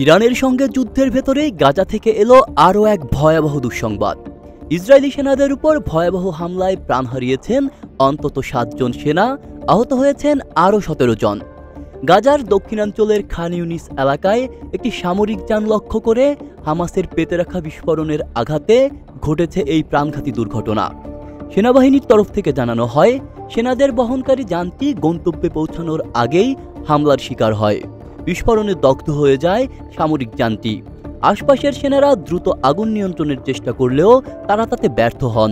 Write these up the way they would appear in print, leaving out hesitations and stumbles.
ইরানের সঙ্গে যুদ্ধের ভেতরে গাজা থেকে এলো আরও এক ভয়াবহ দুঃসংবাদ। ইসরায়েলি সেনাদের উপর ভয়াবহ হামলায় প্রাণ হারিয়েছেন অন্তত 7 জন সেনা, আহত হয়েছেন আরও 17 জন। গাজার দক্ষিণাঞ্চলের খান ইউনিস এলাকায় একটি সামরিক যান লক্ষ্য করে হামাসের পেতে রাখা বিস্ফোরণের আঘাতে ঘটেছে এই প্রাণঘাতী দুর্ঘটনা। সেনাবাহিনীর তরফ থেকে জানানো হয়, সেনাদের বহনকারী যানটি গন্তব্যে পৌঁছানোর আগেই হামলার শিকার হয়। বিস্ফোরণে দগ্ধ হয়ে যায় সামরিক যানটি। আশপাশের সেনারা দ্রুত আগুন নিয়ন্ত্রণের চেষ্টা করলেও তারা তাতে ব্যর্থ হন।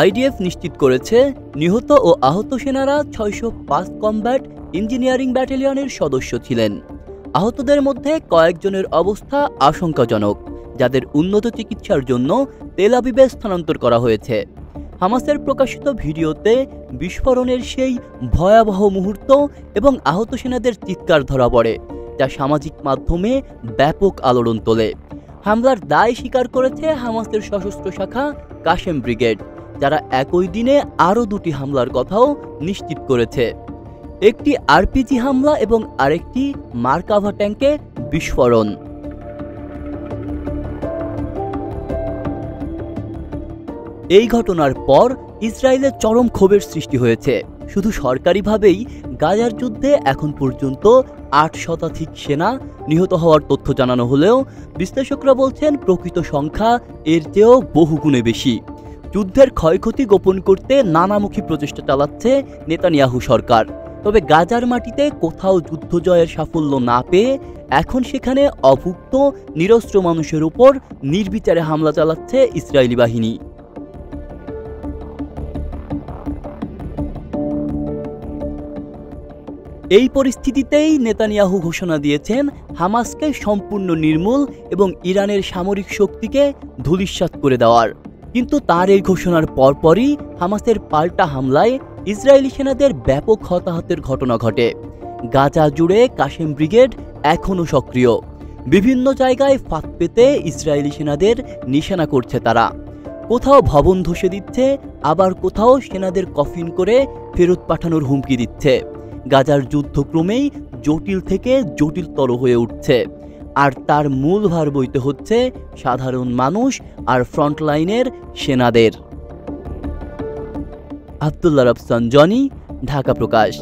আইডিএফ নিশ্চিত করেছে, নিহত ও আহত সেনারা 605 কমব্যাট ইঞ্জিনিয়ারিং ব্যাটালিয়নের সদস্য ছিলেন। আহতদের মধ্যে কয়েকজনের অবস্থা আশঙ্কাজনক, যাদের উন্নত চিকিৎসার জন্য তেল আবিবে স্থানান্তর করা হয়েছে। হামাসের প্রকাশিত ভিডিওতে বিস্ফোরণের সেই ভয়াবহ মুহূর্ত এবং আহত সেনাদের চিৎকার ধরা পড়ে, যা সামাজিক মাধ্যমে ব্যাপক আলোড়ন তোলে। হামলার দায় স্বীকার করেছে হামাসের সশস্ত্র শাখা কাশেম ব্রিগেড, যারা একই দিনে আরও 2টি হামলার কথাও নিশ্চিত করেছে। একটি আরপিজি হামলা এবং আরেকটি মার্কাভা ট্যাঙ্কে বিস্ফোরণ। এই ঘটনার পর ইসরায়েলে চরম ক্ষোভের সৃষ্টি হয়েছে। শুধু সরকারিভাবেই গাজার যুদ্ধে এখন পর্যন্ত 8 শতাধিক সেনা নিহত হওয়ার তথ্য জানানো হলেও বিশ্লেষকরা বলছেন প্রকৃত সংখ্যা এর চেয়েও বহুগুণে বেশি। যুদ্ধের ক্ষয়ক্ষতি গোপন করতে নানামুখী প্রচেষ্টা চালাচ্ছে নেতানিয়াহু সরকার। তবে গাজার মাটিতে কোথাও যুদ্ধ জয়ের সাফল্য না পেয়ে এখন সেখানে অভুক্ত নিরস্ত্র মানুষের উপর নির্বিচারে হামলা চালাচ্ছে ইসরায়েলি বাহিনী। এই পরিস্থিতিতেই নেতানিয়াহু ঘোষণা দিয়েছেন হামাসকে সম্পূর্ণ নির্মূল এবং ইরানের সামরিক শক্তিকে ধূলিসাৎ করে দেওয়ার। কিন্তু তার এই ঘোষণার পরপরই হামাসের পাল্টা হামলায় ইসরায়েলি সেনাদের ব্যাপক হতাহতের ঘটনা ঘটে। গাজা জুড়ে কাশেম ব্রিগেড এখনও সক্রিয়। বিভিন্ন জায়গায় ফাঁদ পেতে ইসরায়েলি সেনাদের নিশানা করছে তারা। কোথাও ভবন ধসে দিচ্ছে, আবার কোথাও সেনাদের কফিন করে ফেরত পাঠানোর হুমকি দিচ্ছে। গাজার যুদ্ধ ক্রমেই জটিল থেকে জটিলতর হয়ে উঠছে, আর তার মূল ভার বইতে হচ্ছে সাধারণ মানুষ আর ফ্রন্টলাইনের সেনাদের। আব্দুল্লাহ রাফসান জনি, ঢাকা প্রকাশ।